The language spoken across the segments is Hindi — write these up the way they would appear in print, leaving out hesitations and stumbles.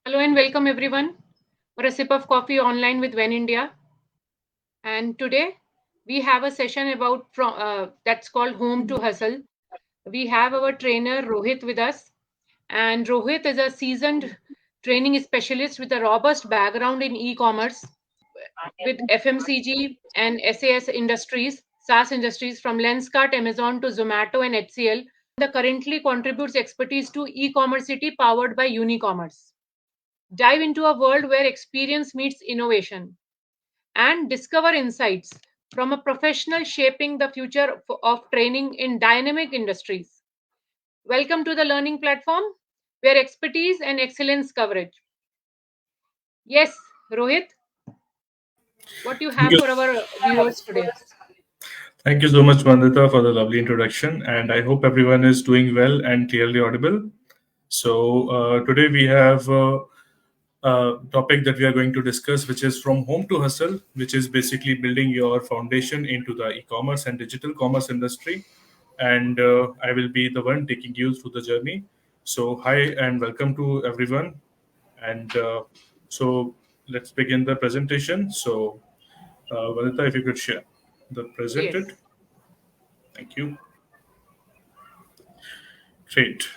Hello and welcome everyone for a sip of coffee online with When India. And today we have a session about that's called Home to Hustle. We have our trainer Rohit with us, and Rohit is a seasoned training specialist with a robust background in e-commerce with FMCG and SAS industries, SaaS industries from Lenskart, Amazon to Zomato and HCL. The currently contributes expertise to e-commerce city powered by Unicommerce. Dive into a world where experience meets innovation and discover insights from a professional shaping the future of training in dynamic industries. Welcome to the learning platform where expertise and excellence coverage. Yes, Rohit, what you Thank have you. for our viewers today? Thank you so much, Vandita, for the lovely introduction. And I hope everyone is doing well and clearly audible. Today we have a topic that we are going to discuss, which is from home to hustle, which is basically building your foundation into the e commerce and digital commerce industry. And I will be the one taking you through the journey. So, hi and welcome to everyone. And so, let's begin the presentation. Vandita, if you could share the presented. Yes, Thank you. Great.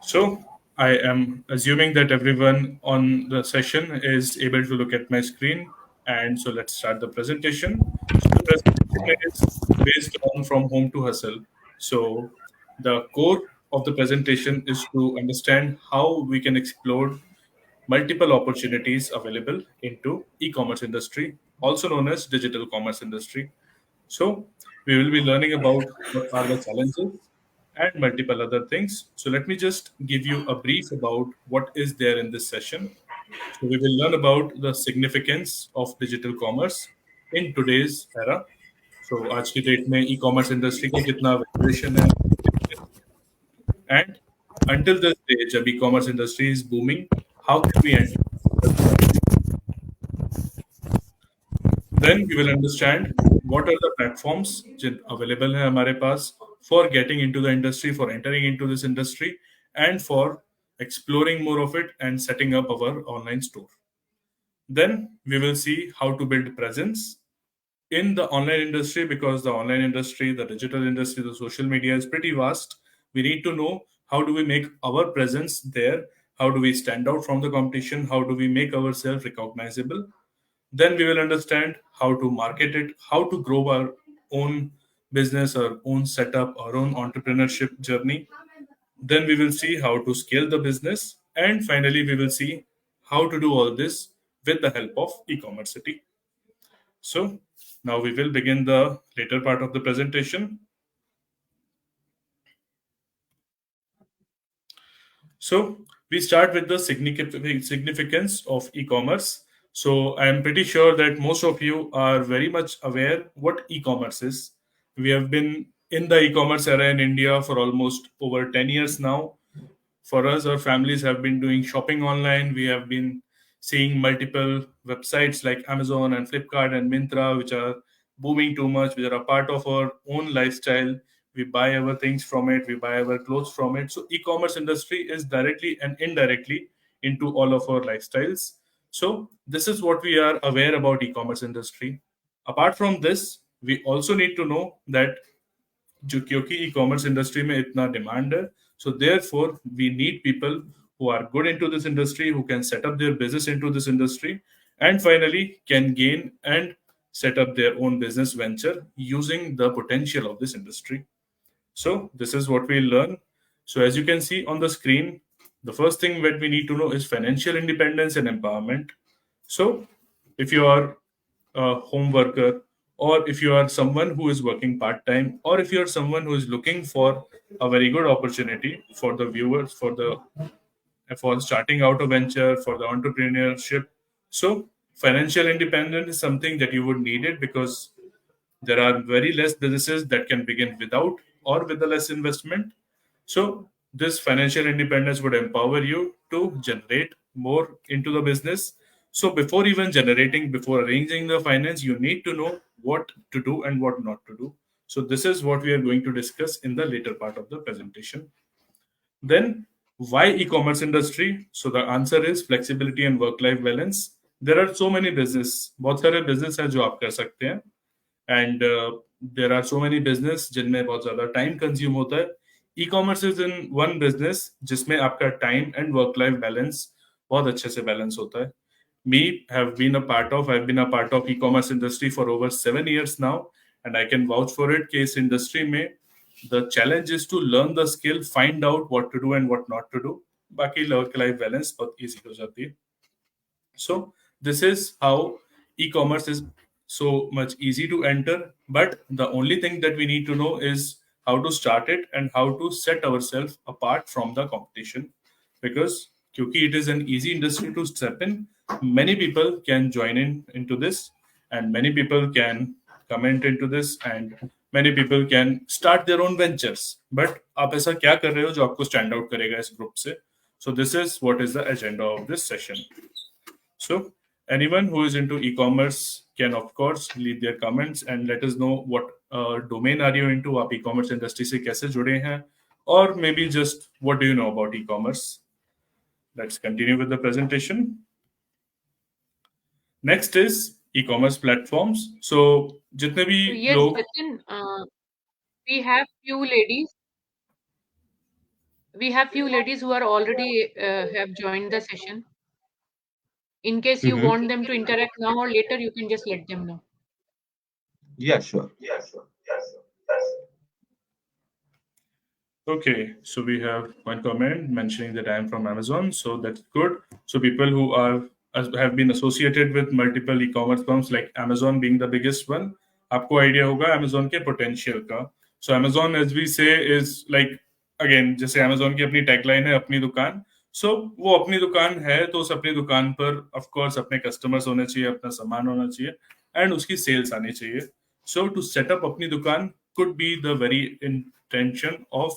So I am assuming that everyone on the session is able to look at my screen. And so let's start the presentation. So the presentation is based on from home to hustle. So the core of the presentation is to understand how we can explore multiple opportunities available into e-commerce industry, also known as digital commerce industry. So we will be learning about what are the challenges and multiple other things. So let me just give you a brief about what is there in this session. So we will learn about the significance of digital commerce in today's era. So आज की डेट में e-commerce industry का कितना valuation है and until this day जब e-commerce industry is booming, how can we enter? Then we will understand what are the platforms available है हमारे पास for getting into the industry, for entering into this industry, and for exploring more of it and setting up our online store. Then we will see how to build presence in the online industry because the online industry, the digital industry, the social media is pretty vast. We need to know how do we make our presence there, how do we stand out from the competition, how do we make ourselves recognizable. Then we will understand how to market it, how to grow our own business, our own setup, our own entrepreneurship journey. Then we will see how to scale the business. And finally, we will see how to do all this with the help of e-commerce city. So now we will begin the later part of the presentation. So we start with the significance of e-commerce. So I am pretty sure that most of you are very much aware what e-commerce is. We have been in the e-commerce era in India for almost over 10 years now. For us, our families have been doing shopping online. We have been seeing multiple websites like Amazon and Flipkart and Mintra, which are booming too much, which are a part of our own lifestyle. We buy our things from it, we buy our clothes from it. So e-commerce industry is directly and indirectly into all of our lifestyles. So this is what we are aware about e-commerce industry. Apart from this, we also need to know that जो क्योंकि ई कॉमर्स इंडस्ट्री में इतना डिमांड है so therefore we need people who are good into this industry, who can set up their business into this industry, and finally can gain and set up their own business venture using the potential of this industry. So this is what we learn. So as you can see on the screen, the first thing that we need to know is financial independence and empowerment. So if you are a home worker, or if you are someone who is working part time, or if you are someone who is looking for a very good opportunity for the viewers, for starting out a venture, for the entrepreneurship. So financial independence is something that you would need it because there are very less businesses that can begin without or with a less investment. So this financial independence would empower you to generate more into the business. So before even generating, before arranging the finance, you need to know what to do and what not to do. So this is what we are going to discuss in the later part of the presentation. Then Why e-commerce industry? So the answer is flexibility and work-life balance. There are so many business, बहुत सारे business हैं जो आप कर सकते हैं, and there are so many business जिनमें बहुत ज़्यादा time consume होता है. E-commerce is in one business जिसमें आपका time and work-life balance बहुत अच्छे से balance होता है. I've been a part of e-commerce industry for over 7 years now, and I can vouch for it. कि इस industry में the challenge is to learn the skill, find out what to do and what not to do. बाकी work life balance बहुत easy हो जाती है. So this is how e-commerce is so much easy to enter, but the only thing that we need to know is how to start it and how to set ourselves apart from the competition, because क्योंकि it is an easy industry to step in, many people can join in into this, and many people can comment into this, and many people can start their own ventures. But आप ऐसा क्या कर रहे हो जो आपको stand out करेगा इस group से? So this is what is the agenda of this session. So anyone who is into e-commerce can of course leave their comments and let us know what domain are you into, आप e-commerce industry से कैसे जुड़े हैं, or maybe just what do you know about e-commerce. Let's continue with the presentation. Next is e-commerce platforms. So जितने भी So yes, लोग Jatin, we have few ladies. We have few ladies who are already have joined the session. In case you want them to interact now or later, you can just let them know. Yeah, sure. Okay, so we have one comment mentioning that I am from Amazon, so that's good. So people who have been associated with multiple e-commerce firms like Amazon being the biggest one, आपको idea होगा Amazon के potential का. So Amazon, as we say, is like again जैसे Amazon की अपनी tagline है अपनी दुकान. So वो अपनी दुकान है तो उस अपनी दुकान पर of course अपने customers होने चाहिए, अपना सामान होना चाहिए, and उसकी sales आनी चाहिए. So to set up अपनी दुकान could be the very intention of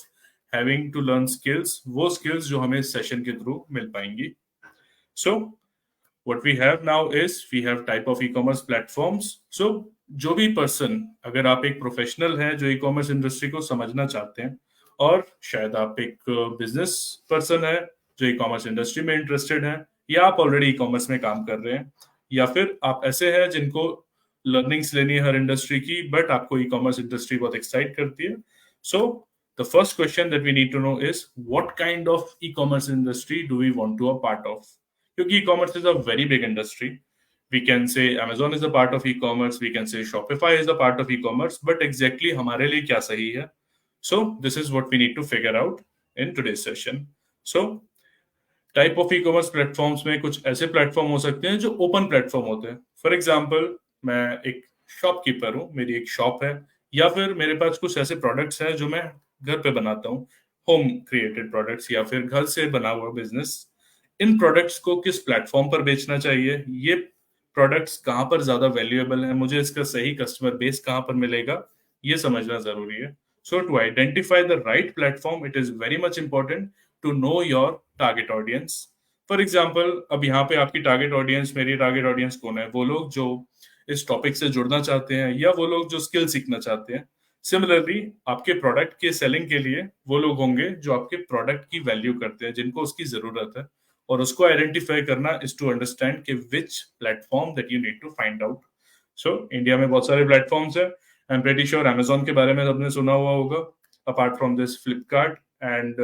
having to learn skills, वो skills जो हमें session के through मिल पाएंगी. So what we have now is we have type of e-commerce platforms. So जो भी person, अगर आप एक professional हैं जो e-commerce industry को समझना चाहते हैं, और शायद आप एक business person है जो e-commerce industry में interested हैं, या आप already e-commerce में काम कर रहे हैं, या फिर आप ऐसे हैं जिनको learnings लेनी है हर industry की, but आपको e-commerce industry बहुत excite करती है. So the first question that we need to know is what kind of e-commerce industry do we want to be a part of? Because e-commerce is a very big industry. We can say Amazon is a part of e-commerce. We can say Shopify is a part of e-commerce. But exactly हमारे लिए क्या सही है? So this is what we need to figure out in today's session. So type of e-commerce platforms में कुछ ऐसे प्लेटफॉर्म हो सकते हैं जो ओपन प्लेटफॉर्म होते हैं. फॉर एग्जांपल, मैं एक शॉपकीपर हूँ, मेरी एक शॉप है, या फिर मेरे पास कुछ ऐसे प्रोडक्ट्स हैं जो मैं घर पे बनाता हूँ, होम क्रिएटेड प्रोडक्ट्स, या फिर घर से बना हुआ बिजनेस. इन प्रोडक्ट्स को किस प्लेटफॉर्म पर बेचना चाहिए, ये प्रोडक्ट्स कहाँ पर ज्यादा वैल्यूएबल है, मुझे इसका सही कस्टमर बेस कहाँ पर मिलेगा, ये समझना जरूरी है. So to identify the right platform, it is very much important to know your target audience. For example, अब यहाँ पे आपकी target audience, मेरी target audience कौन है? वो लोग जो इस टॉपिक से जुड़ना चाहते हैं, या वो लोग जो स्किल सीखना चाहते हैं. सिमिलरली आपके प्रोडक्ट के सेलिंग के लिए वो लोग होंगे जो आपके प्रोडक्ट की वैल्यू करते हैं, जिनको उसकी जरूरत है, और उसको आइडेंटिफाई करना इज टू अंडरस्टैंड कि which platform that you need to find out. So India में बहुत सारे प्लेटफॉर्म्स है. I am pretty sure Amazon के बारे में सबने सुना हुआ होगा. Apart from this Flipkart, and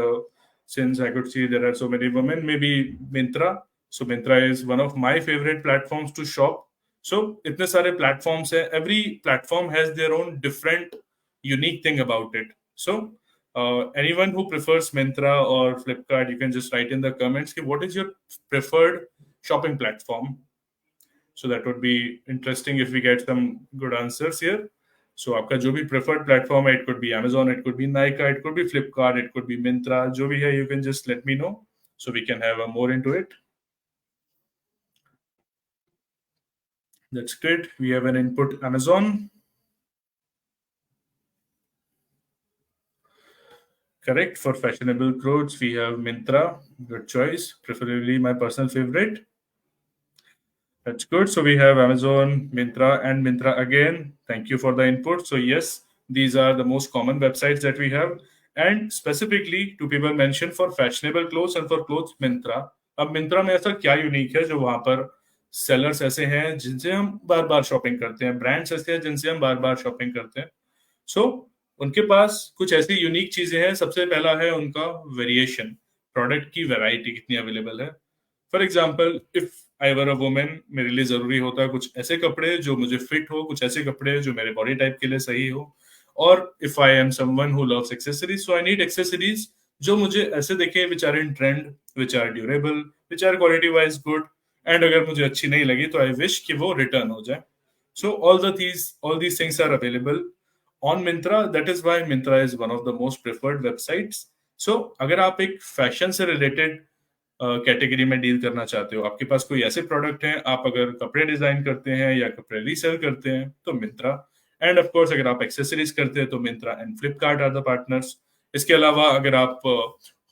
since I could see there are so many women, maybe Myntra. So Myntra is one of my favorite platforms to shop. So इतने सारे platforms है. Every platform has their own different unique thing about it. So anyone who prefers Myntra or Flipkart, you can just write in the comments what is your preferred shopping platform. So that would be interesting if we get some good answers here. So आपका जो भी preferred platform है, it could be Amazon, it could be Nykaa, it could be Flipkart, it could be Myntra, जो भी है, you can just let me know so we can have a more into it. That's great. We have an input Amazon. Correct. For fashionable clothes, we have Myntra. Good choice. Preferably my personal favorite. That's good. So we have Amazon, Myntra, and Myntra again. Thank you for the input. So yes, these are the most common websites that we have. And specifically to people mention for fashionable clothes and for clothes Myntra. अब मिंत्रा में ऐसा क्या यूनिक है जो वहां पर सेलर्स ऐसे हैं जिनसे हम बार बार शॉपिंग करते हैं, ब्रांड्स ऐसे हैं जिनसे हम बार बार शॉपिंग करते हैं। सो उनके पास कुछ ऐसी यूनिक चीजें हैं। सबसे पहला है उनका वेरिएशन, प्रोडक्ट की वैरायटी कितनी अवेलेबल है। For example, if I were a women, मेरे लिए जरूरी होता है कुछ ऐसे कपड़े जो मुझे फिट हो, कुछ ऐसे कपड़े जो मेरे बॉडी टाइप के लिए सही हो। और if I am someone who loves accessories, so I need accessories जो मुझे ऐसे दिखे which are in trend, which are durable, which are quality wise good, and अगर मुझे अच्छी नहीं लगी तो आई विश कि वो रिटर्न हो जाए। सो all these things are available on Myntra. That is why Myntra is one of the most preferred websites. So अगर आप एक फैशन से रिलेटेड कैटेगरी में डील करना चाहते हो, आपके पास कोई ऐसे प्रोडक्ट हैं, आप अगर कपड़े डिजाइन करते हैं या कपड़े रीसेल करते हैं तो मिंत्रा, एंड ऑफ कोर्स अगर आप एक्सेसरीज करते हैं तो Myntra and Flipkart are the partners. इसके अलावा अगर आप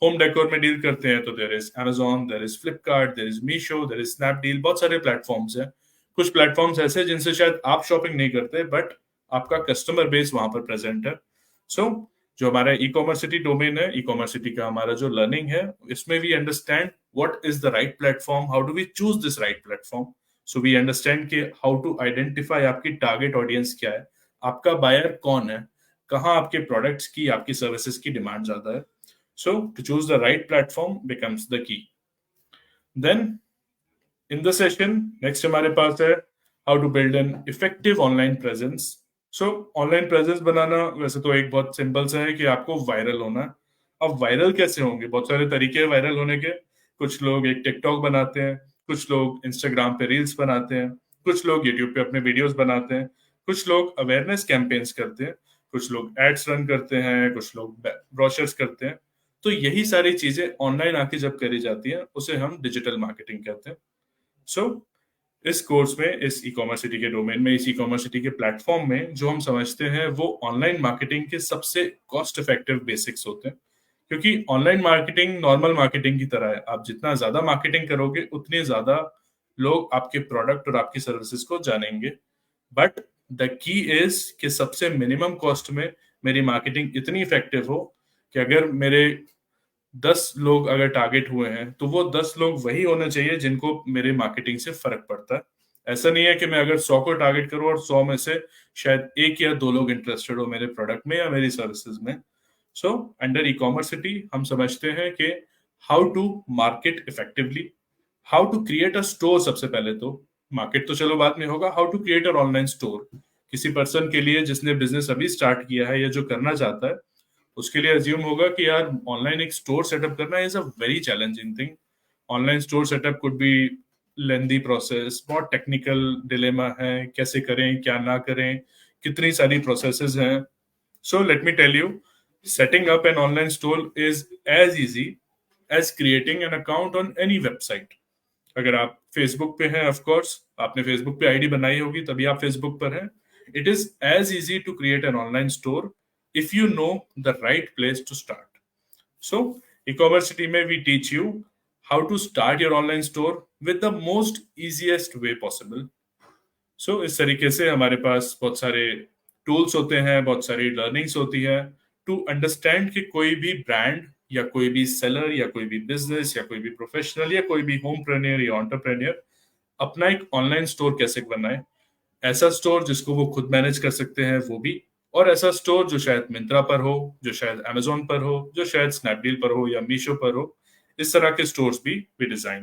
होम डेकोर में डील करते हैं तो there is Amazon, there is Flipkart, there is Meesho, there is Snapdeal, बहुत सारे प्लेटफॉर्म्स हैं। कुछ प्लेटफॉर्म्स ऐसे जिनसे शायद आप शॉपिंग नहीं करते बट आपका कस्टमर बेस वहां पर प्रेजेंट है। सो जो हमारा ई कॉमर्स सिटी डोमेन है, ई कॉमर्स सिटी का हमारा जो लर्निंग है, इसमें we understand what is the right platform, how do we choose this right platform. So we understand कि हाउ टू आइडेंटिफाई आपकी टारगेट ऑडियंस क्या है, आपका बायर कौन है, कहाँ आपके प्रोडक्ट्स की, आपकी सर्विसेज की डिमांड ज्यादा है। So to choose the right platform becomes the key. Then in the session next हमारे पास है how to build an effective online presence. So online presence बनाना वैसे तो एक बहुत सिंपल सा है कि आपको वायरल होना है। अब वायरल कैसे होंगे? बहुत सारे तरीके हैं वायरल होने के। कुछ लोग एक टिकटॉक बनाते हैं, कुछ लोग इंस्टाग्राम पे रील्स बनाते हैं, कुछ लोग यूट्यूब पे अपने वीडियोस बनाते हैं, कुछ लोग अवेयरनेस कैंपेन्स करते हैं, कुछ लोग एड्स रन करते हैं, कुछ लोग ब्रोशर्स करते हैं। तो यही सारी चीजें ऑनलाइन आके जब करी जाती है उसे हम डिजिटल मार्केटिंग कहते हैं। सो इस कोर्स में, इस ई कॉमर्स सिटी के डोमेन में, इस ई कॉमर्स सिटी के प्लेटफॉर्म में जो हम समझते हैं वो ऑनलाइन मार्केटिंग के सबसे कॉस्ट इफेक्टिव बेसिक्स होते हैं। क्योंकि ऑनलाइन मार्केटिंग नॉर्मल मार्केटिंग की तरह है, आप जितना ज्यादा मार्केटिंग करोगे उतने ज्यादा लोग आपके प्रोडक्ट और आपकी सर्विसेज को जानेंगे। बट द की इज कि सबसे मिनिमम कॉस्ट में मेरी मार्केटिंग इतनी इफेक्टिव हो कि अगर मेरे 10 लोग अगर टारगेट हुए हैं तो वो 10 लोग वही होने चाहिए जिनको मेरे मार्केटिंग से फर्क पड़ता है। ऐसा नहीं है कि मैं अगर 100 को टारगेट करूं और 100 में से शायद 1 या 2 लोग इंटरेस्टेड हो मेरे प्रोडक्ट में या मेरी सर्विसेज में। So under e commerce city हम समझते हैं कि how to market effectively, how to create a store. सबसे पहले तो मार्केट तो चलो बाद में होगा, how to create a online store. किसी पर्सन के लिए जिसने बिजनेस अभी स्टार्ट किया है या जो करना चाहता है, उसके लिए अज्यूम होगा कि यार ऑनलाइन एक स्टोर सेटअप करना is a very challenging thing. Online store setup could be lengthy process, बहुत टेक्निकल डिलेमा है, कैसे करें क्या ना करें, कितनी सारी प्रोसेसेस हैं। So let me tell you, setting up an online store is as easy as creating an account on any website. अगर आप फेसबुक पे हैं, ऑफ कोर्स आपने फेसबुक पे आईडी बनाई होगी तभी आप फेसबुक पर हैं। It is as easy to create an online store if you know the right place to start. So, e-commerce city mein we teach you how to start your online store with the most easiest way possible. So, इस तरीके से हमारे पास बहुत सारे टूल्स होते हैं, बहुत सारी लर्निंग्स होती है टू अंडरस्टैंड कि कोई भी ब्रांड या कोई भी सेलर या कोई भी बिजनेस या कोई भी प्रोफेशनल या कोई भी होमप्रेन्योर या एंटरप्रेन्योर अपना एक ऑनलाइन स्टोर कैसे बनाए। ऐसा स्टोर जिसको वो खुद मैनेज कर सकते हैं वो भी, और ऐसा स्टोर जो शायद मिंत्रा पर हो, जो शायद Amazon पर हो, जो शायद स्नैपडील पर हो या मीशो पर हो। इस तरह के स्टोर्स भी we design.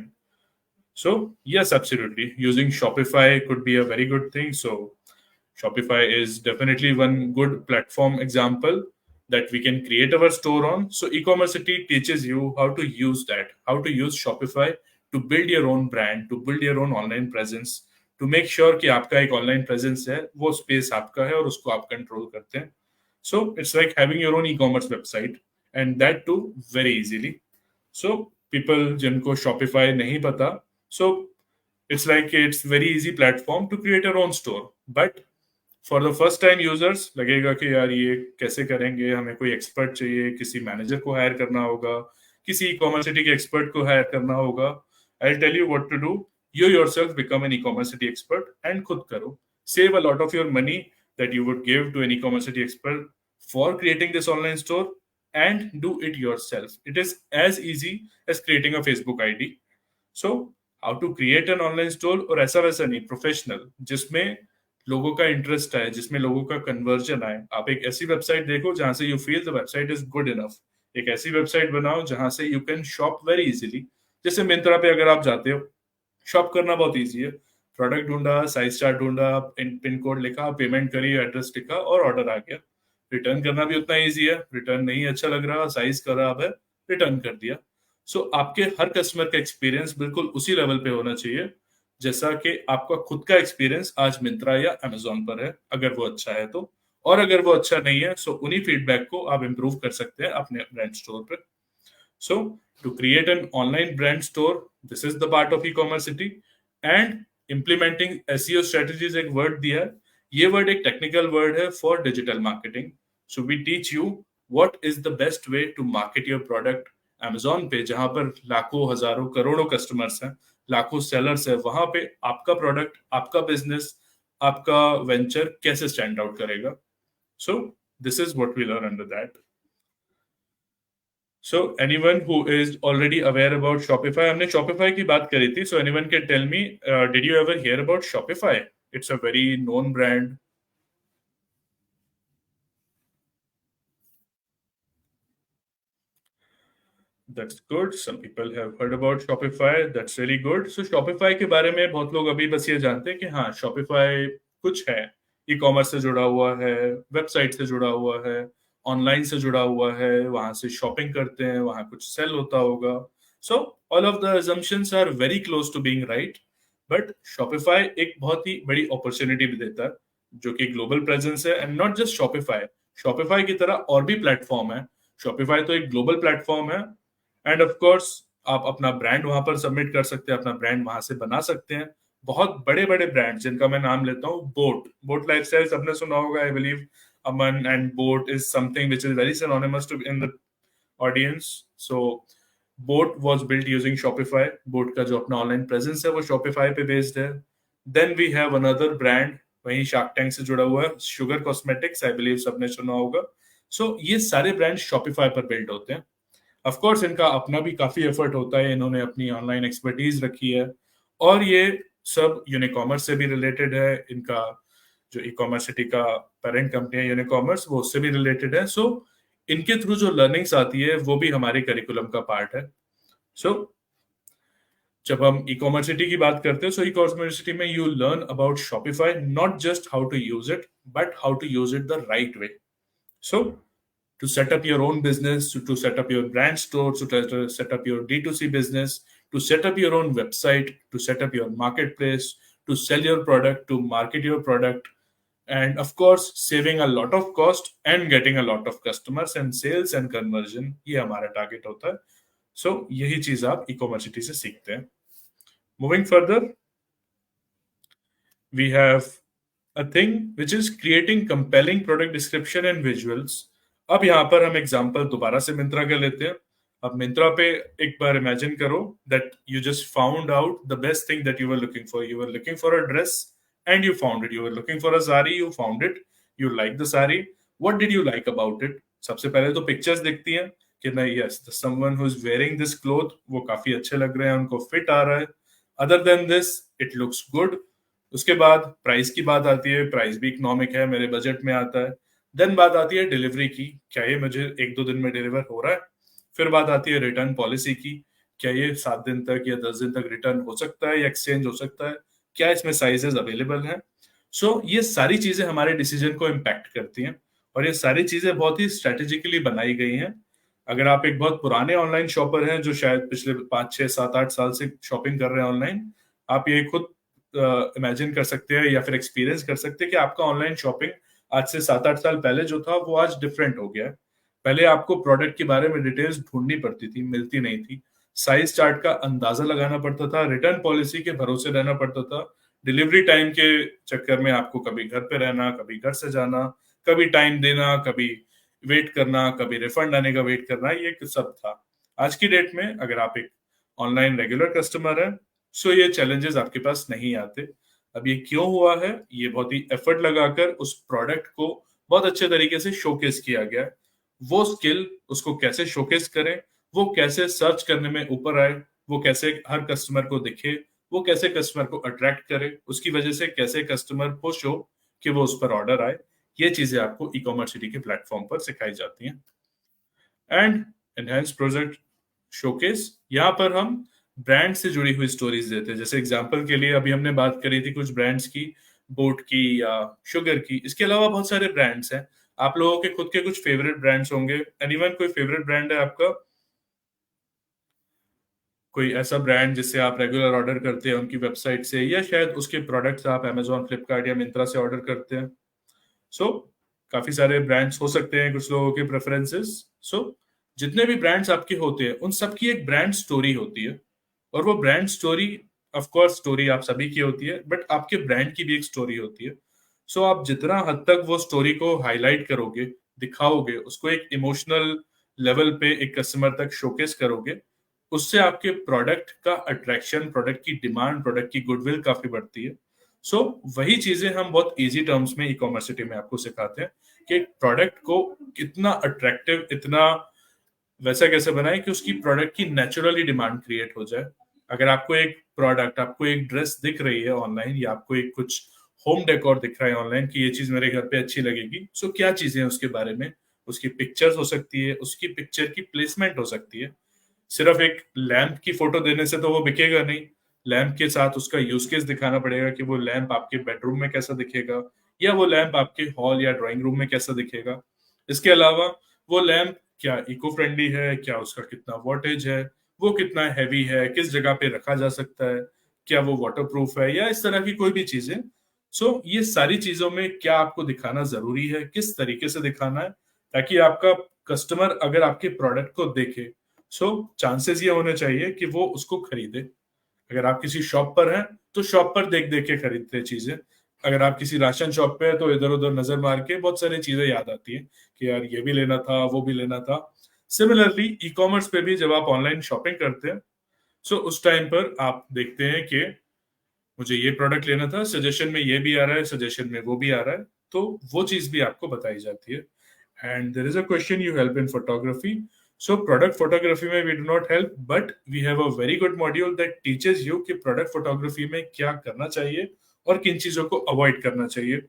So yes, absolutely, using Shopify could be a very good thing. So Shopify is definitely one good platform example that we can create our store on. So e-commerce city teaches you how to use that, how to use Shopify to build your own brand, to build your own online presence, to make sure कि आपका एक ऑनलाइन प्रेजेंस है, वो स्पेस आपका है और उसको आप कंट्रोल करते हैं। So it's like having your own e commerce website and that too very easily. So people जिनको शॉपिफाई नहीं पता, so it's like it's very easy platform to create your own store. But for the first time users लगेगा कि यार ये कैसे करेंगे, हमें कोई एक्सपर्ट चाहिए, किसी मैनेजर को हायर करना होगा, किसी ई कॉमर्स सिटी के एक्सपर्ट को हायर करना होगा। I tell you what to do, you yourself become an e-commerce city expert and khud karo. Save a lot of your money that you would give to an e-commerce city expert for creating this online store and do it yourself. It is as easy as creating a Facebook ID. So, how to create an online store, और ऐसा वैसा नहीं, प्रोफेशनल, जिसमें लोगों का इंटरेस्ट आए, जिसमें लोगों का कन्वर्जन आए. आप एक ऐसी वेबसाइट देखो जहां से you feel the website is good enough. एक ऐसी वेबसाइट बनाओ जहां से you can shop very easily. जैसे मिंत्रा पे अगर आप जाते हो, शॉप करना बहुत इजी है. प्रोडक्ट ढूंढा, साइज चार्ट ढूंढा, पिन कोड लिखा, पेमेंट करी, एड्रेस लिखा और ऑर्डर आ गया. रिटर्न करना भी उतना इजी है. रिटर्न नहीं अच्छा लग रहा, साइज खराब है, रिटर्न कर दिया. सो आपके हर कस्टमर का एक्सपीरियंस बिल्कुल उसी लेवल पे होना चाहिए जैसा कि आपका खुद का एक्सपीरियंस आज मिंत्रा या अमेजोन पर है, अगर वो अच्छा है तो. और अगर वो अच्छा नहीं है, सो उन्हीं फीडबैक को आप इंप्रूव कर सकते हैं अपने ब्रांड स्टोर पे. So to create an online brand store, this is the part of e commerce city. And implementing SEO strategies, एक वर्ड दिया है. ये वर्ड एक टेक्निकल वर्ड है for digital marketing. So we teach you what is the best way to market your product. Amazon पे जहां पर लाखों, हजारों, करोड़ों कस्टमर्स हैं, लाखों सेलर्स है, वहां पे आपका प्रोडक्ट, आपका बिजनेस, आपका वेंचर कैसे स्टैंड आउट करेगा. So this is what we learn under that. So anyone who is already aware about Shopify, हमने Shopify की बात करी थी. So anyone can tell me, did you ever hear about Shopify? It's a very known brand. That's good. Some people have heard about Shopify. That's really good. So Shopify के बारे में बहुत लोग अभी बस ये जानते हैं कि हाँ, Shopify कुछ है, ई कॉमर्स से जुड़ा हुआ है, वेबसाइट से जुड़ा हुआ है, ऑनलाइन से जुड़ा हुआ है, वहां से शॉपिंग करते हैं, वहां कुछ सेल होता होगा. So all of the assumptions are very close to being right. But Shopify एक बहुत ही बड़ी अपॉर्चुनिटी भी देता है, जो कि ग्लोबल प्रेजेंस है. एंड नॉट जस्ट Shopify की तरह और भी प्लेटफॉर्म है. Shopify तो एक ग्लोबल प्लेटफॉर्म है. एंड ऑफ कोर्स आप अपना ब्रांड वहां पर सबमिट कर सकते हैं, अपना ब्रांड वहां से बना सकते हैं. बहुत बड़े बड़े ब्रांड जिनका मैं नाम लेता हूँ, बोट लाइफस्टाइल सबने सुना होगा, I believe. Aman and boat is something which is very synonymous to in the audience. So boat was built using Shopify. Boat का जो अपना ऑनलाइन प्रेजेंस है वो Shopify पे बेस्ड है. Then we have another brand, वहीं शार्क टैंक से जुड़ा हुआ है, शुगर कॉस्मेटिक्स, आई बिलीव सबने सुना होगा. सो ये सारे ब्रांड Shopify पर बिल्ड होते हैं. ऑफ कोर्स इनका अपना भी काफी एफर्ट होता है, इन्होंने अपनी ऑनलाइन एक्सपर्टीज रखी है, और ये सब यूनिकॉमर्स से भी रिलेटेड है. इनका जो ई कॉमर्स सिटी का पेरेंट कंपनी है यूनिकॉमर्स, वो उससे भी रिलेटेड है. सो इनके थ्रू जो लर्निंग्स आती है वो भी हमारे करिकुलम का पार्ट है. सो जब हम ई कॉमर्स सिटी की बात करते हैं, सो ई कॉमर्स सिटी में you learn about Shopify, not just how to use it, but how to use it the right way. So to set up your own business, to set up your brand store, to set up your D2C business, to set up your own website, to set up your marketplace, to sell your product, to market your product, and of course saving a lot of cost and getting a lot of customers and sales and conversion, ये हमारा टारगेट होता है. So यही चीज आप ई-कॉमर्स सिटी से सीखते हैं. Moving further, we have a thing which is creating compelling product description and visuals. अब यहाँ पर हम एग्जांपल दोबारा से मिंत्रा का लेते हैं. अब मिंत्रा पे एक बार इमेजिन करो that you just found out the best thing that you were looking for. You were looking for a dress and you found it. You were looking for a sari, you found it. You like the sari. What did you like about it? सबसे पहले तो पिक्चर्स दिखती हैं कि नहीं, yes, someone who is wearing this cloth, वो काफी अच्छे लग रहे हैं, उनको फिट आ रहा है. Other than this, it looks good. उसके बाद प्राइस की बात आती है. प्राइस भी इकोनॉमिक है, मेरे बजट में आता है. देन बात आती है डिलीवरी की, क्या ये मुझे 1-2 दिन में डिलीवर हो रहा है. फिर बात आती है रिटर्न पॉलिसी की, क्या ये 7 दिन तक या 10 दिन तक रिटर्न हो सकता है या एक्सचेंज हो सकता है, क्या इसमें साइजेस अवेलेबल हैं. सो ये सारी चीजें हमारे डिसीजन को इम्पैक्ट करती हैं, और ये सारी चीजें बहुत ही स्ट्रेटेजिकली बनाई गई हैं. अगर आप एक बहुत पुराने ऑनलाइन शॉपर हैं जो शायद पिछले 5, 6, 7, 8 साल से शॉपिंग कर रहे हैं ऑनलाइन, आप ये खुद इमेजिन कर सकते हैं या फिर एक्सपीरियंस कर सकते हैं कि आपका ऑनलाइन शॉपिंग आज से 7-8 साल पहले जो था वो आज डिफरेंट हो गया है. पहले आपको प्रोडक्ट के बारे में डिटेल्स ढूंढनी पड़ती थी, मिलती नहीं थी. साइज चार्ट का अंदाजा लगाना पड़ता था, रिटर्न पॉलिसी के भरोसे रहना पड़ता था, डिलीवरी टाइम के चक्कर में आपको कभी घर पे रहना, कभी घर से जाना, कभी टाइम देना, कभी वेट करना, कभी रिफंड आने का वेट करना, ये सब था. आज की डेट में अगर आप एक ऑनलाइन रेगुलर कस्टमर है, सो ये चैलेंजेस आपके पास नहीं आते. अब ये क्यों हुआ है? ये बहुत ही एफर्ट लगाकर उस प्रोडक्ट को बहुत अच्छे तरीके से शोकेस किया गया है. वो स्किल उसको कैसे शोकेस करें, वो कैसे सर्च करने में ऊपर आए, वो कैसे हर कस्टमर को दिखे, वो कैसे कस्टमर को अट्रैक्ट करे, उसकी वजह से कैसे कस्टमर खुश हो कि वो उस पर ऑर्डर आए, ये चीजें आपको ई कॉमर्स सिटी के प्लेटफॉर्म पर सिखाई जाती हैं। एंड एनहेंस प्रोजेक्ट शोकेस, यहाँ पर हम ब्रांड से जुड़ी हुई स्टोरीज देते हैं। जैसे एग्जांपल के लिए अभी हमने बात करी थी कुछ ब्रांड्स की, बोट की या शुगर की। इसके अलावा बहुत सारे ब्रांड्स हैं, आप लोगों के खुद के कुछ फेवरेट ब्रांड्स होंगे। एनीवन कोई फेवरेट ब्रांड है आपका? कोई ऐसा ब्रांड जिससे आप रेगुलर ऑर्डर करते हैं उनकी वेबसाइट से, या शायद उसके प्रोडक्ट्स आप अमेजोन, फ्लिपकार्ट या मिंत्रा से ऑर्डर करते हैं। सो काफी सारे ब्रांड्स हो सकते हैं कुछ लोगों के प्रेफरेंसेस। सो जितने भी ब्रांड्स आपके होते हैं उन सबकी एक ब्रांड स्टोरी होती है, और वो brand story, of course story आप सभी की होती है, बट आपके ब्रांड की भी एक स्टोरी होती है। सो आप जितना हद तक वो स्टोरी को हाईलाइट करोगे, दिखाओगे, उसको एक इमोशनल लेवल पे एक कस्टमर तक शोकेस करोगे, उससे आपके प्रोडक्ट का अट्रैक्शन, प्रोडक्ट की डिमांड, प्रोडक्ट की गुडविल काफी बढ़ती है। सो वही चीजें हम बहुत इजी टर्म्स में ई कॉमर्स सिटी में आपको सिखाते हैं कि प्रोडक्ट को कितना अट्रैक्टिव, इतना वैसा कैसे बनाए कि उसकी प्रोडक्ट की नेचुरली डिमांड क्रिएट हो जाए। अगर आपको एक प्रोडक्ट, आपको एक ड्रेस दिख रही है ऑनलाइन, या आपको एक कुछ होम डेकोर दिख रहा है ऑनलाइन कि ये चीज मेरे घर पे अच्छी लगेगी, सो क्या चीजें हैं उसके बारे में? उसकी पिक्चर्स हो सकती है, उसकी पिक्चर की प्लेसमेंट हो सकती है। सिर्फ एक लैंप की फोटो देने से तो वो बिकेगा नहीं। लैंप के साथ उसका यूज केस दिखाना पड़ेगा कि वो लैंप आपके बेडरूम में कैसा दिखेगा, या वो लैंप आपके हॉल या ड्राइंग रूम में कैसा दिखेगा। इसके अलावा वो लैंप क्या इको फ्रेंडली है, क्या उसका कितना वॉटेज है, वो कितना हैवी है, किस जगह पे रखा जा सकता है, क्या वो वाटरप्रूफ है, या इस तरह की कोई भी चीजें। सो ये सारी चीजों में क्या आपको दिखाना जरूरी है, किस तरीके से दिखाना है, ताकि आपका कस्टमर अगर आपके प्रोडक्ट को देखे, सो चांसेस ये होने चाहिए कि वो उसको खरीदे। अगर आप किसी शॉप पर हैं तो शॉप पर देख देख के खरीदते हैं चीजें। अगर आप किसी राशन शॉप पे है तो इधर उधर नजर मार के बहुत सारी चीजें याद आती है कि यार ये भी लेना था, वो भी लेना था। सिमिलरली ई कॉमर्स पे भी जब आप ऑनलाइन शॉपिंग करते हैं, सो उस टाइम पर आप देखते हैं कि मुझे ये प्रोडक्ट लेना था, सजेशन में ये भी आ रहा है, सजेशन में वो भी आ रहा है, तो वो चीज भी आपको बताई जाती है। And there is a question, you help in photography. So product photography में we do not help, but we have a very good module that teaches you कि प्रोडक्ट फोटोग्राफी में क्या करना चाहिए और किन चीजों को अवॉइड करना चाहिए।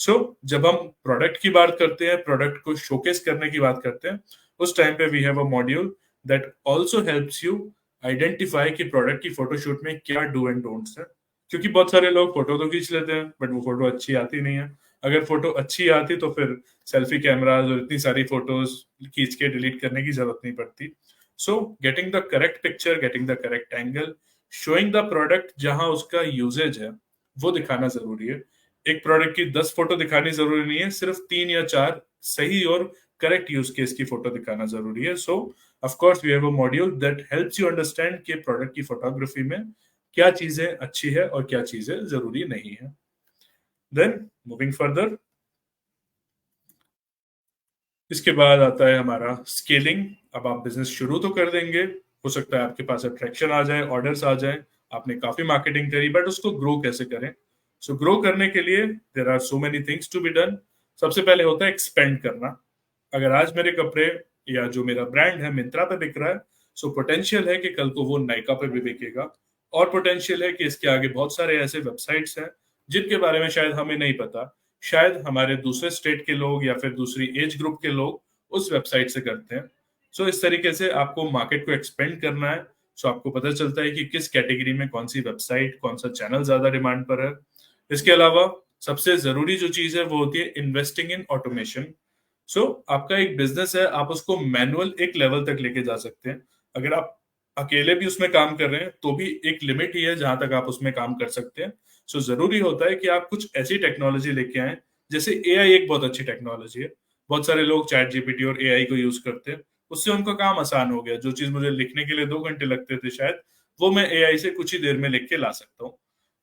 सो जब हम प्रोडक्ट की बात करते हैं, प्रोडक्ट को शोकेस करने की बात करते हैं, उस टाइम पे we have a module that also helps you identify कि प्रोडक्ट की फोटोशूट में क्या डू एंड डोंट्स है। क्योंकि बहुत सारे लोग फोटो तो खींच लेते हैं बट वो फोटो अच्छी आती नहीं है। अगर फोटो अच्छी आती तो फिर सेल्फी कैमराज और इतनी सारी फोटोज खींच के डिलीट करने की जरूरत नहीं पड़ती। So getting the correct picture, getting the correct angle, showing the product जहां उसका यूजेज है, वो दिखाना जरूरी है। एक प्रोडक्ट की 10 फोटो दिखानी जरूरी नहीं है, सिर्फ 3 या 4 सही और करेक्ट यूज केस की फोटो दिखाना जरूरी है। So of course we have a module that helps you understand कि प्रोडक्ट की फोटोग्राफी में क्या चीजें अच्छी है और क्या चीजें जरूरी नहीं है। देन मूविंग फर्दर, इसके बाद आता है हमारा स्केलिंग। अब आप बिजनेस शुरू तो कर देंगे, हो सकता है आपके पास अट्रैक्शन आ जाए, ऑर्डर्स आ जाए, आपने काफी मार्केटिंग करी, बट उसको ग्रो कैसे करें? सो ग्रो करने के लिए there are so many things to be done. सबसे पहले होता है एक्सपेंड करना। अगर आज मेरे कपड़े या जो मेरा ब्रांड है मिंत्रा पे बिक रहा है, सो पोटेंशियल है कि कल को वो नायका पे भी बिकेगा, और पोटेंशियल है कि इसके आगे बहुत सारे ऐसे वेबसाइट्स हैं जिनके बारे में शायद हमें नहीं पता। शायद हमारे दूसरे स्टेट के लोग या फिर दूसरी एज ग्रुप के लोग उस वेबसाइट से करते हैं। सो इस तरीके से आपको मार्केट को एक्सपेंड करना है। सो आपको पता चलता है कि किस कैटेगरी में कौन सी वेबसाइट, कौन सा चैनल ज्यादा डिमांड पर है। इसके अलावा सबसे जरूरी जो चीज है वो होती है इन्वेस्टिंग इन ऑटोमेशन। सो आपका एक बिजनेस है, आप उसको मैनुअल एक लेवल तक लेके जा सकते हैं। अगर आप अकेले भी उसमें काम कर रहे हैं तो भी एक लिमिट ही है जहां तक आप उसमें काम कर सकते हैं। सो जरूरी होता है कि आप कुछ ऐसी टेक्नोलॉजी लेके आए, जैसे एआई एक बहुत अच्छी टेक्नोलॉजी है। बहुत सारे लोग चैट जीपीटी और एआई को यूज करते हैं, उससे उनका काम आसान हो गया। जो चीज मुझे लिखने के लिए 2 घंटे लगते थे शायद, वो मैं एआई से कुछ ही देर में लिख के ला सकता हूँ।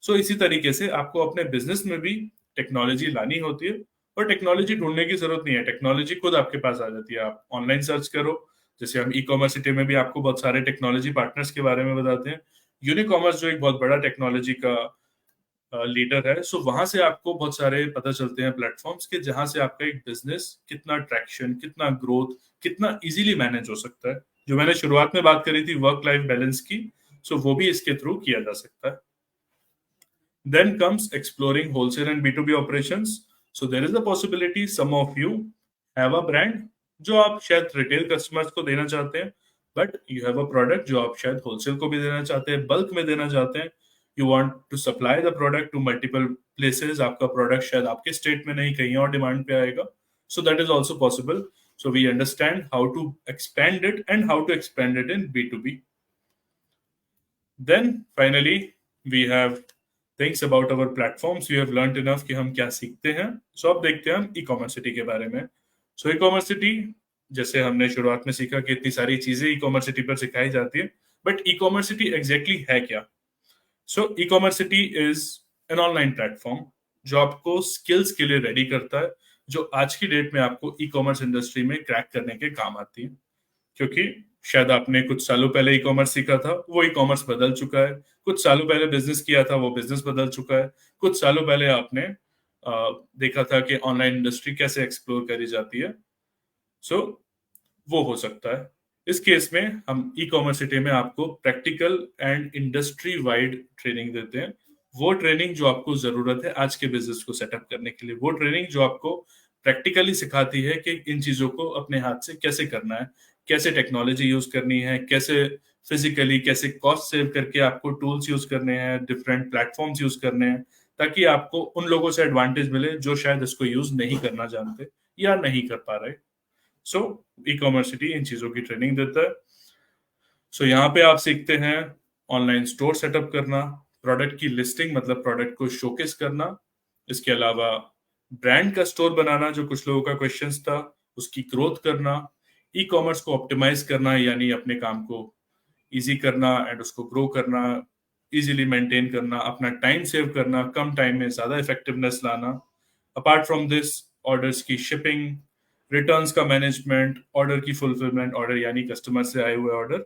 सो इसी तरीके से आपको अपने बिजनेस में भी टेक्नोलॉजी लानी होती है, और टेक्नोलॉजी ढूंढने की जरूरत नहीं है, टेक्नोलॉजी खुद आपके पास आ जाती है। आप ऑनलाइन सर्च करो, जैसे हम ई कॉमर्स सिटी में भी आपको बहुत सारे टेक्नोलॉजी पार्टनर्स के बारे में बताते हैं। यूनिकॉमर्स जो एक बहुत बड़ा टेक्नोलॉजी का लीडर है, सो वहां से आपको बहुत सारे पता चलते हैं प्लेटफॉर्म्स के, जहां से आपका एक बिजनेस कितना ट्रैक्शन, कितना ग्रोथ, कितना इजीली मैनेज हो सकता है। जो मैंने शुरुआत में बात करी थी वर्क लाइफ बैलेंस की, सो वो भी इसके थ्रू किया जा सकता है। Then comes exploring wholesale and B2B operations. So there is a possibility some of you have a brand जो आप शायद रिटेल कस्टमर्स को देना चाहते हैं, but you have a product जो आप शायद होलसेल को भी देना चाहते हैं, बल्क में देना चाहते हैं। You want to supply the product to multiple places. आपका प्रोडक्ट शायद आपके स्टेट में नहीं, कहीं और डिमांड पे आएगा। So that is also possible. So we understand how to expand it and how to expand it in B2B. Then finally we have things about our platforms. We have learned enough कि हम क्या सीखते हैं। So अब देखते हैं हम e-commerce city के बारे में। So e-commerce city, जैसे हमने शुरुआत में सीखा कि इतनी सारी चीजें e-commerce city पर सिखाई जाती है, बट e-commerce city exactly है क्या? So e-commerce city is an online platform जो आपको skills के लिए ready करता है, जो आज की डेट में आपको e-commerce इंडस्ट्री में क्रैक करने के काम आती है। क्योंकि शायद आपने कुछ सालों पहले ई कॉमर्स सीखा था, वो ई कॉमर्स बदल चुका है। कुछ सालों पहले बिजनेस किया था, वो बिजनेस बदल चुका है। कुछ सालों पहले आपने देखा था कि ऑनलाइन इंडस्ट्री कैसे एक्सप्लोर करी जाती है। सो वो हो सकता है। इस केस में हम ई कॉमर्स सिटी में आपको practical and industry wide training देते हैं। वो ट्रेनिंग जो आपको जरूरत है आज के बिजनेस को सेटअप करने के लिए, वो ट्रेनिंग जो आपको प्रैक्टिकली सिखाती है कि इन चीजों को अपने हाथ से कैसे करना है, कैसे टेक्नोलॉजी यूज करनी है, कैसे फिजिकली, कैसे कॉस्ट सेव करके आपको टूल्स यूज करने हैं, डिफरेंट प्लेटफॉर्म्स यूज करने हैं, ताकि आपको उन लोगों से एडवांटेज मिले जो शायद इसको यूज नहीं करना जानते या नहीं कर पा रहे। सो ई कॉमर्स सिटी इन चीजों की ट्रेनिंग देता है। सो यहाँ पे आप सीखते हैं ऑनलाइन स्टोर सेटअप करना, प्रोडक्ट की लिस्टिंग मतलब प्रोडक्ट को शोकेस करना, इसके अलावा ब्रांड का स्टोर बनाना जो कुछ लोगों का क्वेश्चन था, उसकी ग्रोथ करना, ई कॉमर्स को ऑप्टिमाइज करना यानी अपने काम को इजी करना एंड उसको ग्रो करना, इजीली मेंटेन करना, अपना टाइम सेव करना, कम टाइम में ज्यादा इफेक्टिवनेस लाना। अपार्ट फ्रॉम दिस ऑर्डर्स की शिपिंग, रिटर्न्स का मैनेजमेंट, ऑर्डर की फुलफिलमेंट, ऑर्डर यानी कस्टमर से आए हुए ऑर्डर,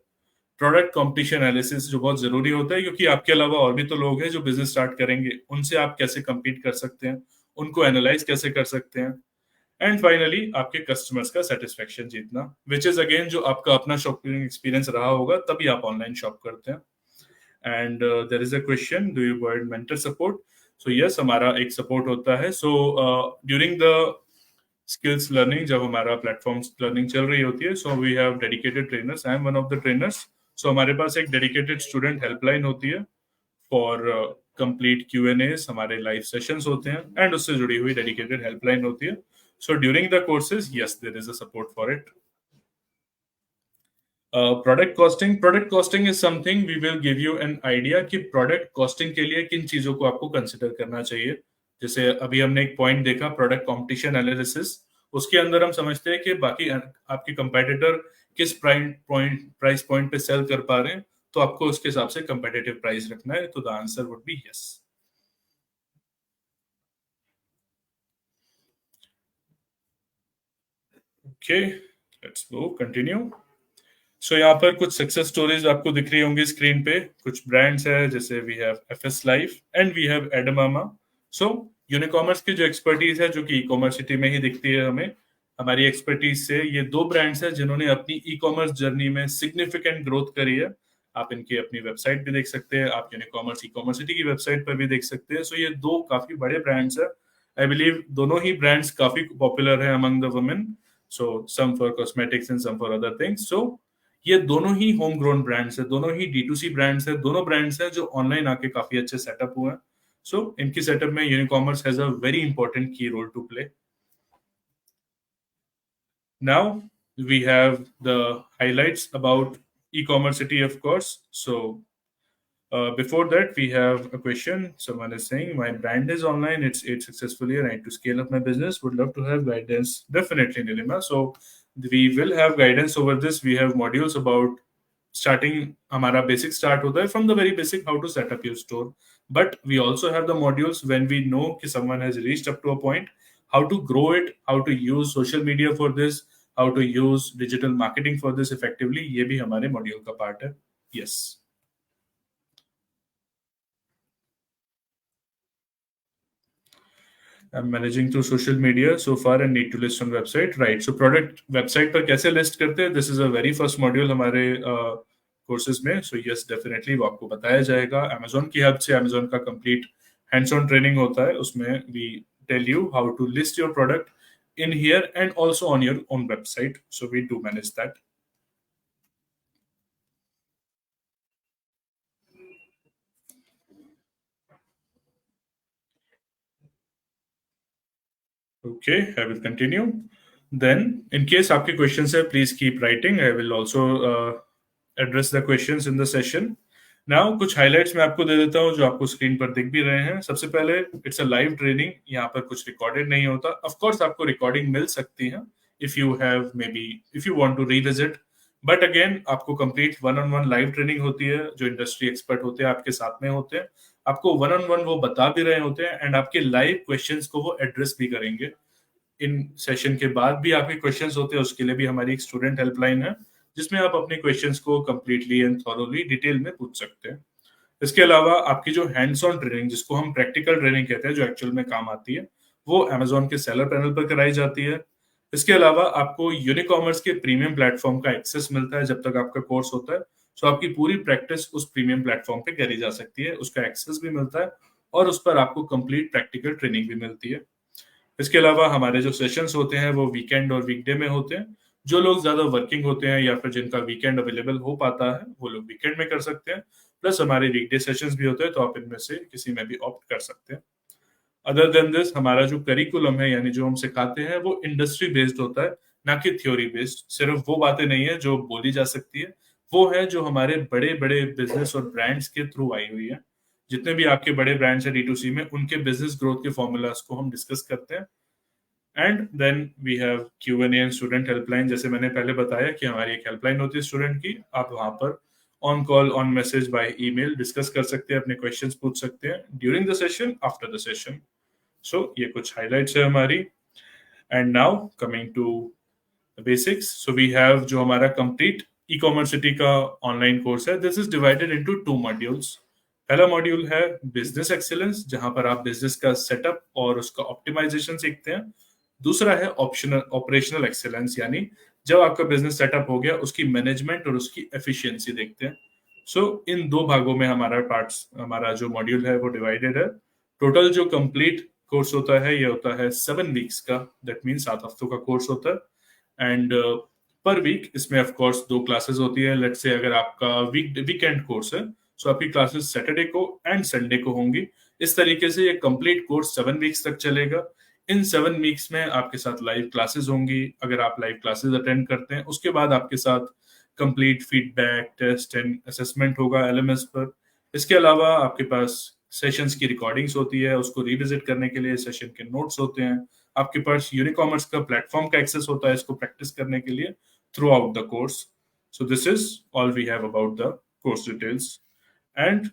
प्रोडक्ट कॉम्पिटिशन एनालिसिस जो बहुत जरूरी होता है क्योंकि आपके अलावा और भी तो लोग हैं जो बिजनेस स्टार्ट करेंगे, उनसे आप कैसे compete कर सकते हैं, उनको एनालाइज कैसे कर सकते हैं। एंड फाइनली आपके कस्टमर्स का सेटिस्फेक्शन जीतना, विच इज अगेन जो आपका अपना शॉपिंग एक्सपीरियंस रहा होगा तभी आप ऑनलाइन शॉप करते हैं। And there is a question, do you provide mentor support? So yes, हमारा एक सपोर्ट होता है। So during the skills learning, जब हमारा प्लेटफॉर्म लर्निंग चल रही होती है, so we have dedicated trainers. I am one of the trainers. So हमारे पास एक डेडिकेटेड स्टूडेंट हेल्पलाइन होती है फॉर कंप्लीट Q&As, हमारे लाइव सेशंस होते हैं एंड उससे जुड़ी हुई डेडिकेटेड हेल्पलाइन होती है। So during the courses, yes, there is a support for it. Product costing is something we will give you an idea कि product costing के लिए किन चीजों को आपको consider करना चाहिए। जैसे अभी हमने एक point देखा product competition analysis, उसके अंदर हम समझते हैं कि बाकी आपके competitor किस price point पे sell कर पा रहे हैं, तो आपको उसके हिसाब से competitive price रखना है। तो the answer would be yes. Okay, let's go continue. सो यहाँ पर कुछ सक्सेस स्टोरीज आपको दिख रही होंगी स्क्रीन पे। कुछ ब्रांड्स है जैसे we have FS Life and we have Edamama. So Unicommerce की जो एक्सपर्टीज है जो कि ई कॉमर्स सिटी में ही दिखती है हमें, हमारी एक्सपर्टीज से ये दो ब्रांड्स है जिन्होंने अपनी ई कॉमर्स जर्नी में सिग्निफिकेंट ग्रोथ करी है। आप इनकी अपनी वेबसाइट भी देख सकते हैं, आप यूनिकॉमर्स ई कॉमर्स सिटी की वेबसाइट पर भी देख सकते हैं। सो ये दो काफी बड़े ब्रांड्स है। आई बिलीव दोनों ही ब्रांड्स काफी पॉपुलर है among the women, so some for cosmetics and some for other things. So ये दोनों ही होम ग्रोन ब्रांड्स है, दोनों ही D2C ब्रांड्स है, दोनों ब्रांड्स है जो ऑनलाइन आके काफी अच्छे सेटअप हुए हैं। सो इनकी सेटअप में Unicommerce has a very important key role to play. Now we have the highlights about e-commerce city, of course. So before that, we have a question. Someone is saying, my brand is online, it's successfully, and I need to scale up my business. Would love to have guidance. Definitely, Nilima. So we will have guidance over this. We have modules about starting. Hamara basic start hota hai from the very basic, how to set up your store. But we also have the modules when we know that someone has reached up to a point, how to grow it, how to use social media for this, how to use digital marketing for this effectively. ये भी हमारे मॉड्यूल का पार्ट है। Yes. I'm managing through social media so far and need to list on website. Right. So product website पर कैसे list करते हैं? This is a very first module हमारे courses में. So yes, definitely वो आपको बताया जाएगा. Amazon की help से Amazon का complete hands-on training होता है. उसमें we tell you how to list your product in here and also on your own website. So we do manage that. Okay, I will continue. Then, in case आपके questions है, please keep writing. I will also address the questions in the session. Now, कुछ highlights मैं आपको दे देता हूँ जो आपको screen पर दिख भी रहे हैं. सबसे पहले, it's a live training. यहाँ पर कुछ recorded नहीं होता. Of course, आपको recording मिल सकती है. If you want to revisit. But again, आपको complete one-on-one live training होती है. जो industry expert होते हैं, आपके साथ में होते हैं. आपको one-on-one वो बता भी रहे होते हैं and आपके live questions को वो address भी करेंगे. इन सेशन के बाद भी आपके क्वेश्चंस होते हैं, उसके लिए भी हमारी एक स्टूडेंट हेल्पलाइन है जिसमें आप अपने क्वेश्चंस को कंप्लीटली एंड थॉरोली डिटेल में पूछ सकते हैं. इसके अलावा आपकी जो हैंड्स ऑन ट्रेनिंग, जिसको हम प्रैक्टिकल ट्रेनिंग कहते हैं, जो एक्चुअल में काम आती है, वो अमेजोन के सेलर पैनल पर कराई जाती है. इसके अलावा आपको यूनिकॉमर्स के प्रीमियम प्लेटफॉर्म का एक्सेस मिलता है जब तक आपका कोर्स होता है. सो आपकी पूरी प्रैक्टिस उस प्रीमियम प्लेटफॉर्म पे करी जा सकती है, उसका एक्सेस भी मिलता है और उस पर आपको कंप्लीट प्रैक्टिकल ट्रेनिंग भी मिलती है. इसके अलावा हमारे जो सेशंस होते हैं वो वीकेंड और वीकडे में होते हैं. जो लोग ज्यादा वर्किंग होते हैं या फिर जिनका वीकेंड अवेलेबल हो पाता है, वो लोग वीकेंड में कर सकते हैं. प्लस हमारे वीकडे सेशंस भी होते हैं, तो आप इनमें से किसी में भी ऑप्ट कर सकते हैं. अदर देन दिस, हमारा जो करिकुलम है, यानी जो हम सिखाते हैं, वो इंडस्ट्री बेस्ड होता है, ना कि थ्योरी बेस्ड. सिर्फ वो बातें नहीं है जो बोली जा सकती है, वो है जो हमारे बड़े बड़े बिजनेस और ब्रांड्स के थ्रू आई हुई है. जितने भी आपके बड़े ब्रांड्स हैं D2C में, उनके बिजनेस ग्रोथ के फॉर्मूलाज को हम डिस्कस करते हैं. And then we have Q&A and student helpline. जैसे मैंने पहले बताया कि हमारी एक हेल्पलाइन होती है स्टूडेंट की. आप वहां पर on call, on message, by email discuss कर सकते हैं, अपने क्वेश्चंस पूछ सकते हैं during the session, after the session. So ये कुछ हाइलाइट्स है हमारी. And now coming to basics. So we have जो हमारा कंप्लीट ई-कॉमर्स सिटी का ऑनलाइन कोर्स है, this is divided into 2 modules. पहला मॉड्यूल है बिजनेस एक्सीलेंस, जहां पर आप बिजनेस का सेटअप और उसका ऑप्टिमाइजेशन सीखते हैं. दूसरा है ऑपरेशनल एक्सीलेंस, यानी जब आपका बिजनेस सेटअप हो गया, उसकी मैनेजमेंट और उसकी एफिशिएंसी देखते हैं. सो इन 2 भागों में हमारा जो मॉड्यूल है वो डिवाइडेड है. टोटल जो कंप्लीट कोर्स होता है, ये होता है 7 वीक्स का. दैट मीन 7 हफ्तों का कोर्स होता है. एंड पर वीक इसमें ऑफ कोर्स 2 क्लासेस होती है. लेट्स से अगर आपका वीकेंड कोर्स है, सो आपकी क्लासेस सैटरडे को एंड संडे को होंगी. इस तरीके से ये कंप्लीट कोर्स 7 वीक्स तक चलेगा. इन 7 वीक्स में आपके साथ लाइव क्लासेस होंगी. अगर आप लाइव क्लासेस अटेंड करते हैं, उसके बाद आपके साथ complete feedback, test and assessment होगा LMS पर. इसके अलावा आपके पास सेशंस की रिकॉर्डिंग्स होती है, उसको रिविजिट करने के लिए सेशन के नोट्स होते हैं. आपके पास यूनिकॉमर्स का प्लेटफॉर्म का एक्सेस होता है इसको प्रैक्टिस करने के लिए throughout the course. So this is all we have about the course details. And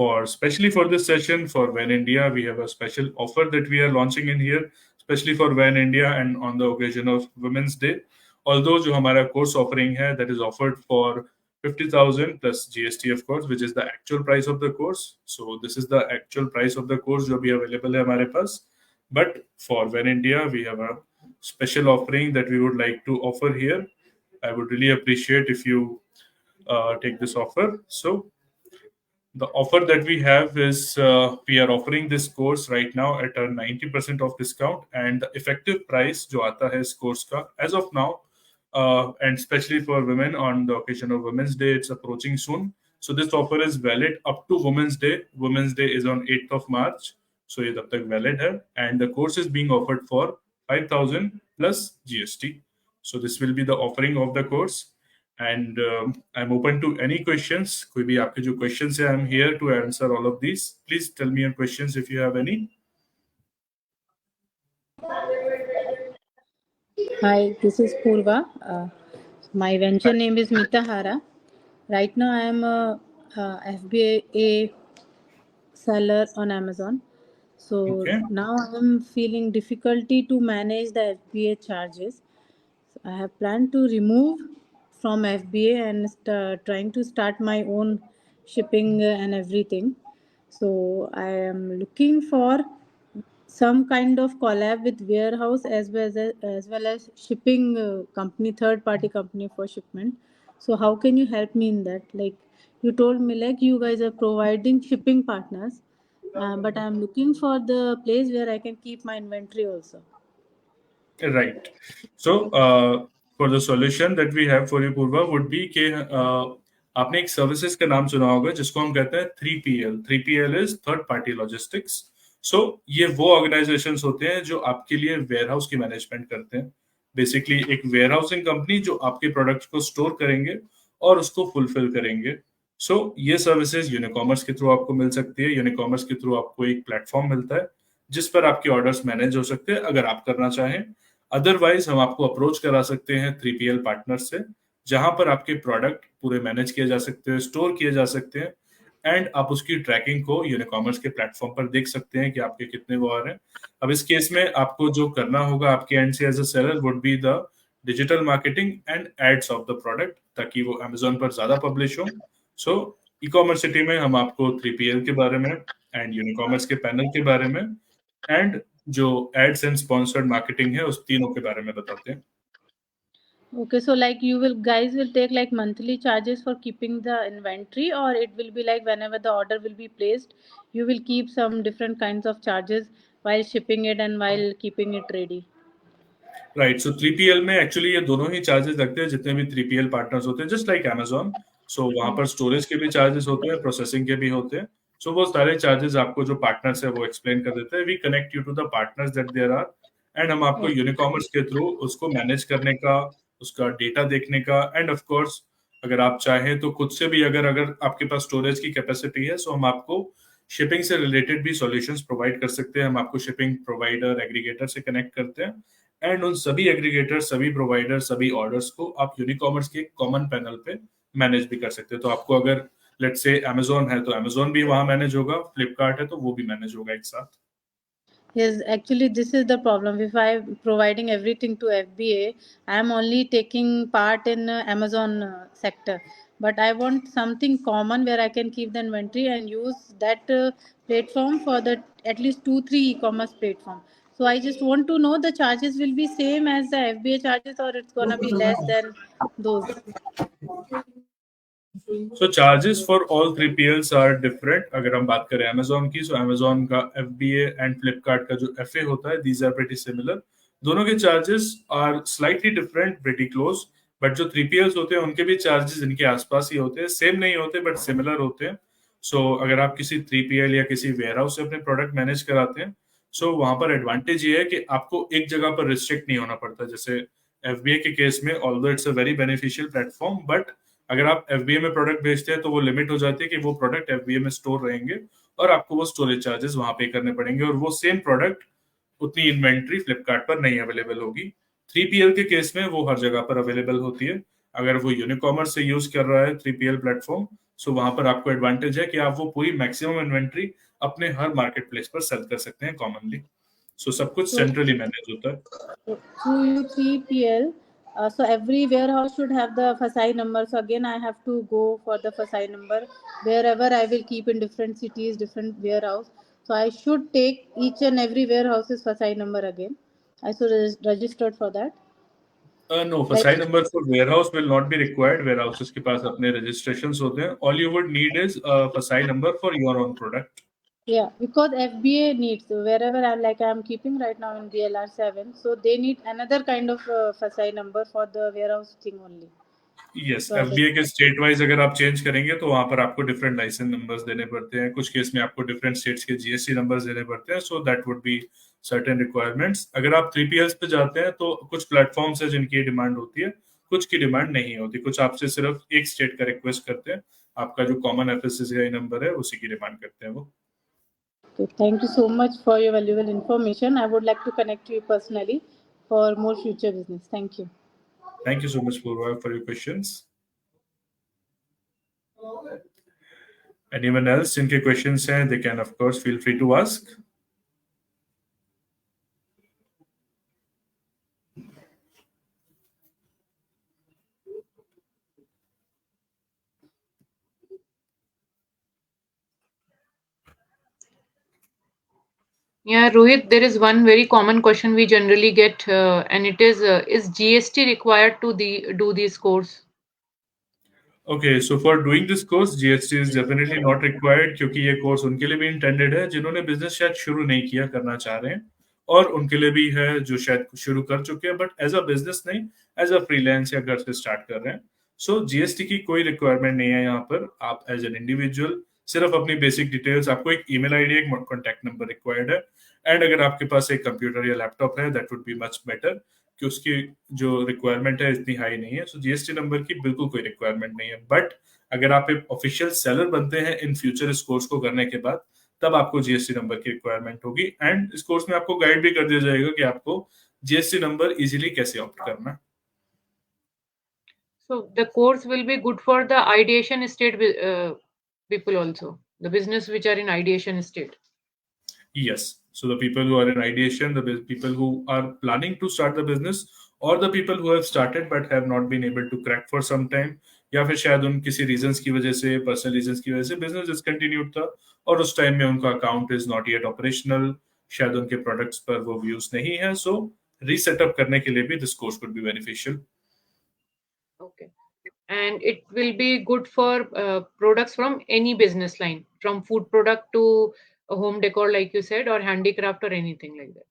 especially for this session for When India, we have a special offer that we are launching in here, especially for When India and on the occasion of Women's Day. Although जो हमारा course offering है, that is offered for 50,000 plus GST, of course, which is the actual price of the course. So this is the actual price of the course जो भी available है हमारे पास. But for When India, we have a special offering that we would like to offer here. I would really appreciate if you take this offer. So the offer that we have is we are offering this course right now at a 90% off discount, and the effective price जो आता है इस course का as of now, and especially for women on the occasion of Women's Day, it's approaching soon. So this offer is valid up to Women's Day. Women's Day is on 8th of March. So ये तब तक valid है, and the course is being offered for 5,000 plus GST. So this will be the offering of the course. And I'm open to any questions. कोई भी आपके जो questions है, I'm here to answer all of these. Please tell me your questions if you have any. Hi, this is Purva. My venture name is Mitahara. Right now, I am a FBA seller on Amazon. So Okay. now I am feeling difficulty to manage the FBA charges. So I have planned to remove from FBA and trying to start my own shipping and everything. So I am looking for some kind of collab with warehouse as well as shipping company, third party company for shipment. So how can you help me in that? Like you told me, like you guys are providing shipping partners, but I'm looking for the place where I can keep my inventory also. Right. So, for the solution that we have for you, Purva, would be कि आपने एक सर्विसेज का नाम सुना होगा जिसको हम कहते हैं 3PL. 3PL is third party logistics. So ये वो ऑर्गेनाइजेशंस होते हैं जो आपके लिए वेयरहाउस की मैनेजमेंट करते हैं. बेसिकली एक वेयरहाउसिंग कंपनी जो आपके प्रोडक्ट्स को स्टोर करेंगे और उसको फुलफिल करेंगे. सो ये सर्विसेज यूनिकॉमर्स के थ्रू आपको मिल सकती है. यूनिकॉमर्स के थ्रू आपको एक प्लेटफॉर्म मिलता है जिस पर आपके ऑर्डर्स मैनेज हो सकते हैं अगर आप करना चाहें. अदरवाइज हम आपको अप्रोच करा सकते हैं 3PL पार्टनर से, जहां पर आपके प्रोडक्ट पूरे मैनेज किए जा सकते हैं, स्टोर किए जा सकते हैं, एंड आप उसकी ट्रैकिंग को यूनिकॉमर्स के प्लेटफॉर्म पर देख सकते हैं कि आपके कितने वो आ रहे हैं. अब इस केस में आपको जो करना होगा आपके एंड से as a seller would be the digital marketing and ads of the product, ताकि वो अमेजोन पर ज्यादा पब्लिश हो. सो ई कॉमर्स सिटी में हम आपको 3PL के बारे में एंड यूनिकॉमर्स के पैनल के बारे में एंड जो एड्स एंड स्पॉन्सर्ड मार्केटिंग है उस तीनों के बारे में बताते हैं. Okay, so like you will guys will take like monthly charges for keeping the inventory, or it will be like whenever the order will be placed, you will keep some different kinds of charges while shipping it and while keeping it ready. Right. So 3PL में एक्चुअली ये दोनों ही चार्जेस लगते हैं जितने भी 3PL पार्टनर्स होते हैं, जस्ट लाइक Amazon. सो वहां पर स्टोरेज के भी चार्जेस होते हैं, प्रोसेसिंग के भी होते हैं. सो वो सारे चार्जेस आपको जो पार्टनर्स है वो एक्सप्लेन कर देते हैं. We connect you to the partners that there are, and हम आपको यूनिकॉमर्स के थ्रू उसको मैनेज करने का, उसका डेटा देखने का, एंड ऑफ कोर्स अगर आप चाहें तो खुद से भी अगर अगर आपके पास स्टोरेज की कैपेसिटी है, सो हम आपको शिपिंग से रिलेटेड भी सॉल्यूशंस प्रोवाइड कर सकते हैं. हम आपको शिपिंग प्रोवाइडर एग्रीगेटर से कनेक्ट करते हैं, एंड उन सभी एग्रीगेटर, सभी प्रोवाइडर, सभी ऑर्डर्स को आप यूनिकॉमर्स के कॉमन पैनल पे मैनेज भी कर सकते हैं. तो आपको अगर लेट्स से Amazon है तो Amazon भी वहां मैनेज होगा, फ्लिपकार्ट है तो वो भी मैनेज होगा एक साथ. Yes, actually, this is the problem. If I'm providing everything to FBA, I'm only taking part in Amazon sector. But I want something common where I can keep the inventory and use that platform for the at least 2-3 e-commerce platform. So I just want to know the charges will be same as the FBA charges, or it's gonna be less than those. So charges for all 3PLs are different. अगर हम बात करें Amazon की, so Amazon का FBA and Flipkart का जो FA होता है, these are pretty similar. दोनों के charges are slightly different, pretty close. But जो 3PLs होते हैं उनके भी charges इनके आसपास ही होते हैं, same नहीं होते but similar होते हैं. So अगर आप किसी 3PL या किसी warehouse से अपने product manage कराते हैं, so वहां पर advantage ये है कि आपको एक जगह पर restrict नहीं होना पड़ता. जैसे FBA के केस में although it's a very beneficial platform, but अगर आप FBA में प्रोडक्ट भेजते हैं तो वो लिमिट हो जाती है कि वो प्रोडक्ट FBA में स्टोर रहेंगे और आपको वो स्टोरेज चार्जेस वहां पे करने पड़ेंगे, और वो सेम प्रोडक्ट उतनी इन्वेंट्री फ्लिपकार्ट पर नहीं अवेलेबल होगी. 3PL के केस में वो हर जगह पर अवेलेबल होती है. अगर वो यूनिकॉमर्स से यूज कर रहा है 3PL प्लेटफॉर्म, सो वहां पर आपको एडवांटेज है कि आप वो पूरी मैक्सिमम इन्वेंट्री अपने हर मार्केट प्लेस पर सेल कर सकते हैं कॉमनली. सो सब कुछ सेंट्रली मैनेज होता है. Through 3PL, so every warehouse should have the FSI number. So again, I have to go for the FSI number wherever I will keep in different cities, different warehouse. So I should take each and every warehouse's FSI number again. I should registered for that. No, Like FSI number for warehouse will not be required. Warehouses के पास अपने registrations होते हैं. All you would need is a FSI number for your own product. yeah, because FBA needs wherever I'm keeping right now in DLR7, so they need another kind of FSI number for the warehouse thing only. Yes, So FBA के स्टेट वाइज अगर आप चेंज करेंगे तो वहां पर आपको डिफरेंट लाइसेंस नंबर्स देने पड़ते हैं. कुछ केस में आपको डिफरेंट स्टेट्स के GST नंबर्स देने पड़ते हैं. So that would be certain requirements. अगर आप 3PLs पे जाते हैं तो कुछ प्लेटफॉर्म्स है जिनकी डिमांड होती है, कुछ की डिमांड नहीं होती. कुछ आपसे सिर्फ एक स्टेट का रिक्वेस्ट करते हैं, आपका जो कॉमन FSCI नंबर है उसी की डिमांड करते हैं वो. okay, thank you so much for your valuable information. I would like to connect you personally for more future business. Thank you. Thank you so much, Purva, for your questions. Anyone else जिनके questions हैं, they can of course feel free to ask. Yeah, Rohit, there is one very common question we generally get, and it is GST required to do this course? Okay, so for doing this course, GST is definitely not required क्योंकि ये कोर्स उनके लिए भी इंटेंडेड है जिन्होंने बिजनेस शायद शुरू नहीं किया करना चाह रहे हैं, और उनके लिए भी है जो शायद शुरू कर चुके हैं बट एज अ बिजनेस नहीं, एज अ फ्रीलांस या घर से स्टार्ट कर रहे हैं. सो जीएसटी की कोई रिक्वायरमेंट नहीं है यहाँ पर. आप एज एन इंडिविजुअल सिर्फ अपनी बेसिक डिटेल्स, आपको एक ईमेल आईडी, एक कॉन्टैक्ट नंबर रिक्वायर्ड है, एंड अगर आपके पास एक कंप्यूटर या लैपटॉप है that would be much better कि उसकी जो रिक्वायरमेंट है इतनी हाई नहीं है. सो जीएसटी नंबर की बिल्कुल कोई रिक्वायरमेंट नहीं है. बट अगर आप एक ऑफिशियल सेलर बनते हैं इन फ्यूचर इस कोर्स को करने के बाद, तब आपको जीएसटी नंबर की रिक्वायरमेंट होगी. एंड इस कोर्स में आपको गाइड भी कर दिया जाएगा कि आपको जीएसटी नंबर इजीली कैसे ऑप्ट करना है. So the course will be good for the ideation state people also, the business which are in ideation state. Yes. So the people who are in ideation, the people who are planning to start the business, or the people who have started but have not been able to crack for some time, या फिर शायद उन किसी रीजंस की वजह से, पर्सनल रीजंस की वजह से बिजनेस डिसकंटिन्यूड था और उस टाइम में उनका account is not yet operational, शायद उनके प्रोडक्ट्स पर वो व्यूज नहीं है, सो रीसेटअप करने के लिए भी this course could be beneficial. Okay. And it will be good for products from any business line, from food product to a home decor, like you said, or handicraft or anything like that.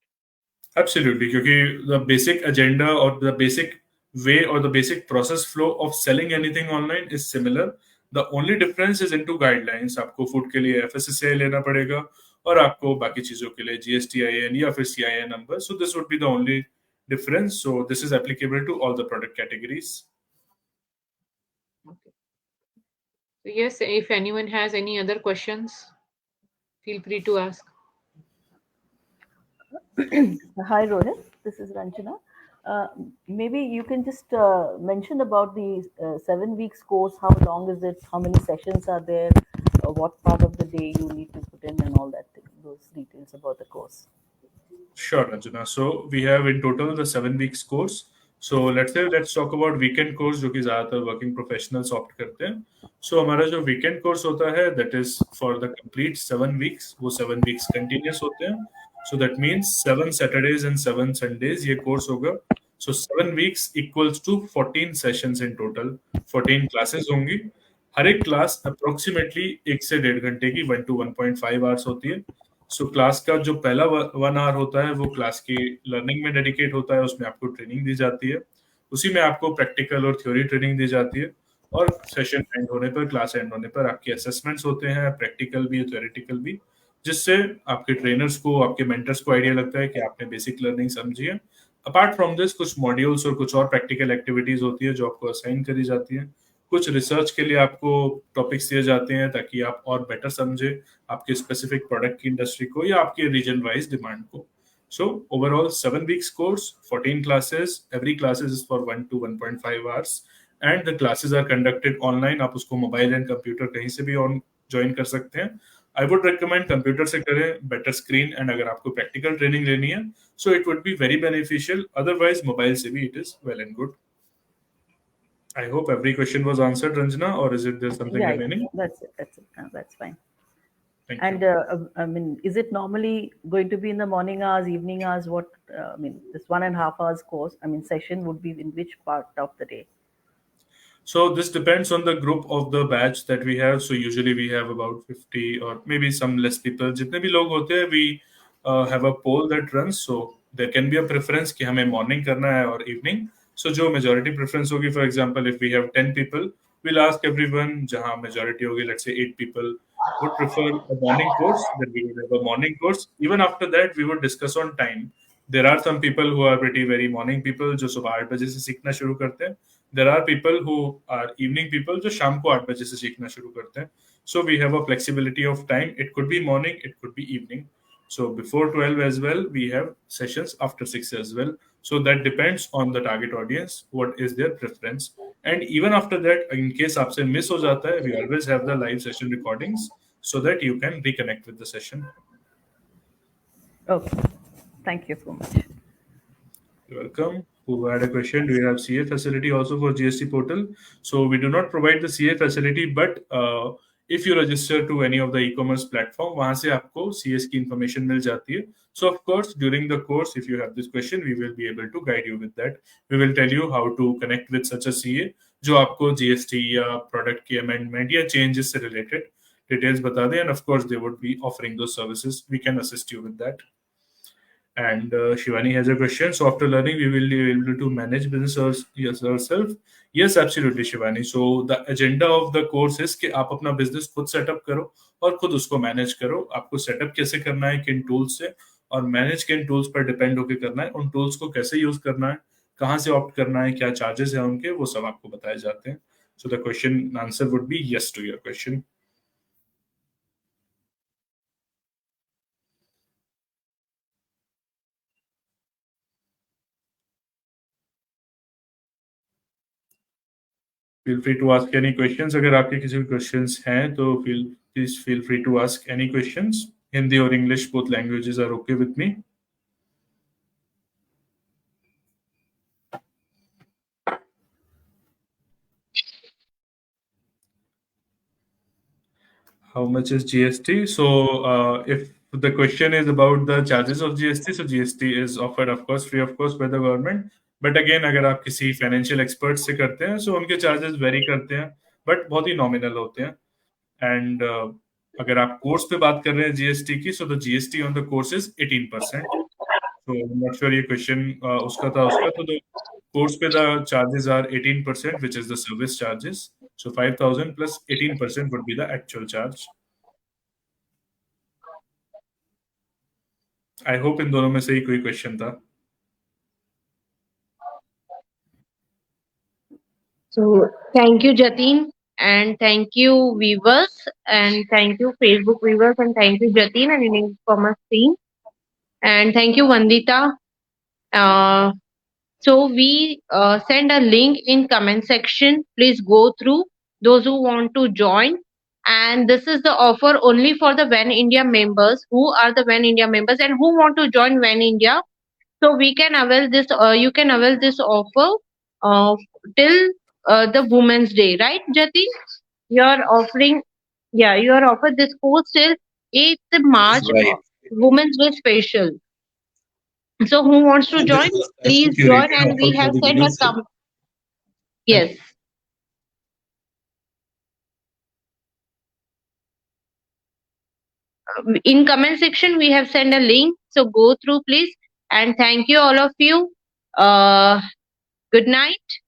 Absolutely, क्योंकि the basic agenda or the basic way or the basic process flow of selling anything online is similar. The only difference is into guidelines. आपको फूड के लिए FSSAI लेना पड़ेगा और आपको बाकी चीजों के लिए GSTIN या फिर CIN number. So this would be the only difference. So this is applicable to all the product categories. Okay. So yes, if anyone has any other questions, feel free to ask. Hi Rohit, this is Ranjana. Maybe you can just mention about the 7 weeks course. How long is it? How many sessions are there? What part of the day you need to put in, and all that thing, those details about the course. Sure, Ranjana. So we have in total the 7 weeks course. So let's talk about weekend course जो कि ज़्यादातर working professionals opt करते हैं. So हमारा जो weekend course होता है that is for the complete 7 weeks. वो 7 weeks continuous होते हैं. So that means 7 Saturdays and 7 Sundays ये course होगा. So 7 weeks equals to 14 sessions in total. 14 classes होंगी. हर एक क्लास अप्रोक्सीमेटली 1 से 1.5 घंटे की 1 to 1.5 आवर्स होती है. सो क्लास का जो पहला 1 आवर होता है वो क्लास की लर्निंग में डेडिकेट होता है. उसमें आपको ट्रेनिंग दी जाती है, उसी में आपको प्रैक्टिकल और थ्योरी ट्रेनिंग दी जाती है, और सेशन एंड होने पर, क्लास एंड होने पर आपके असेसमेंट्स होते हैं, प्रैक्टिकल भी, थ्योरेटिकल भी, जिससे आपके ट्रेनर्स को, आपके मेंटर्स को आइडिया लगता है कि आपने बेसिक लर्निंग समझी है. अपार्ट फ्रॉम दिस कुछ मॉड्यूल्स और कुछ और प्रैक्टिकल एक्टिविटीज होती है जो आपको असाइन करी जाती है. कुछ रिसर्च के लिए आपको टॉपिक्स दिए जाते हैं ताकि आप और बेटर समझे आपके स्पेसिफिक प्रोडक्ट की इंडस्ट्री को या आपके रीजन वाइज डिमांड को. So overall 7 weeks course, 14 classes, every classes is for 1 to 1.5 hours and the classes are conducted online. आप उसको मोबाइल एंड कंप्यूटर कहीं से भी ऑन ज्वाइन कर सकते हैं. आई वुड रिकमेंड कंप्यूटर से करें, बेटर स्क्रीन, एंड अगर आपको प्रैक्टिकल ट्रेनिंग लेनी है so it would be very beneficial. Otherwise mobile से भी it is well and good. I hope every question was answered, Ranjana, or is it there something remaining? That's it. That's fine. Thank And you. I mean, is it normally going to be in the morning hours, evening hours? What I mean, this 1.5 hours course, I mean, session would be in which part of the day? So this depends on the group of the batch that we have. So usually we have about 50 or maybe some less people. जितने भी लोग होते हैं, we have a poll that runs. So there can be a preference कि हमें morning करना है और evening. So जो majority preference होगी, for example, if we have 10 people, we'll ask everyone, जहाँ majority होगी, let's say 8 people, would prefer a morning course, then we will have a morning course. Even after that, we would discuss on time. There are some people who are pretty very morning people, जो सुबह 8 बजे से सीखना शुरू करते हैं. There are people who are evening people, जो शाम को 8 बजे से सीखना शुरू करते हैं. So we have a flexibility of time. It could be morning, it could be evening. So before 12 as well, we have sessions after 6 as well. So that depends on the target audience, what is their preference. And even after that, in case आपसे miss हो जाता है, we always have the live session recordings so that you can reconnect with the session. Okay. Thank you so much. You're welcome. Who had a question? Do you have CA facility also for GST portal? So we do not provide the CA facility, but if you register to any of the e-commerce platform, वहाँ से आपको CS की information मिल जाती है. So of course, during the course, if you have this question, we will be able to guide you with that. We will tell you how to connect with such a CA जो आपको GST या product की amendment या changes से related details बता दें, and of course they would be offering those services. We can assist you with that. And Shivani has a question. So after learning, we will be able to manage business yourself. Yes, absolutely, Shivani. So the agenda of the course is कि आप अपना business खुद setup करो और खुद उसको manage करो. आपको setup कैसे करना है, किन tools से, और manage किन tools पर depend होके करना है, उन tools को कैसे use करना है, कहाँ से opt करना है, क्या charges हैं उनके, वो सब आपको बताए जाते हैं. So the question answer would be yes to your question. Feel free to ask any questions. अगर आपके किसी भी questions हैं तो please feel free to ask any questions. Hindi or English, both languages are okay with me. How much is GST? So if the question is about the charges of GST, so GST is offered, of course, free of cost by the government. But again, अगर आप किसी financial expert से करते हैं, so उनके charges vary करते हैं, but बहुत ही nominal होते हैं. And अगर आप कोर्स पे बात कर रहे हैं GST की, so the GST on the course is 18%. So I'm not sure ये question उसका था. तो the course पे the charges are 18%, which is the service charges. So 5,000 plus 18% would be the actual charge. I hope इन दोनों में से ही कोई question था. So thank you, Jatin, and thank you, viewers, and thank you, Facebook viewers, and thank you, Jatin, and Indian Commerce team, and thank you, Vandita. So we send a link in comment section. Please go through those who want to join. And this is the offer only for the When India members, who are the When India members and who want to join When India. So we can avail this. You can avail this offer till the Women's Day, right, Jatin? You're offering, yeah, you're offered this course till 8th March, Right. Women's Day special. So who wants to And join? this is a Please special join, curated and we offer have for the sent a Women's Day. yes. In comment section we have sent a link, so go through please, and thank you all of you. Good night.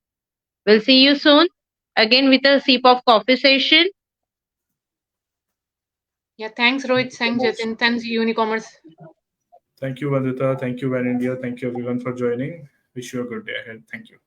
We'll see you soon again with a sip of coffee session. Yeah, thanks Rohit, thanks Jatin, thanks Unicommerce. Thank you, Vandita. Thank you, When India. Thank you, everyone, for joining. Wish you a good day ahead. Thank you.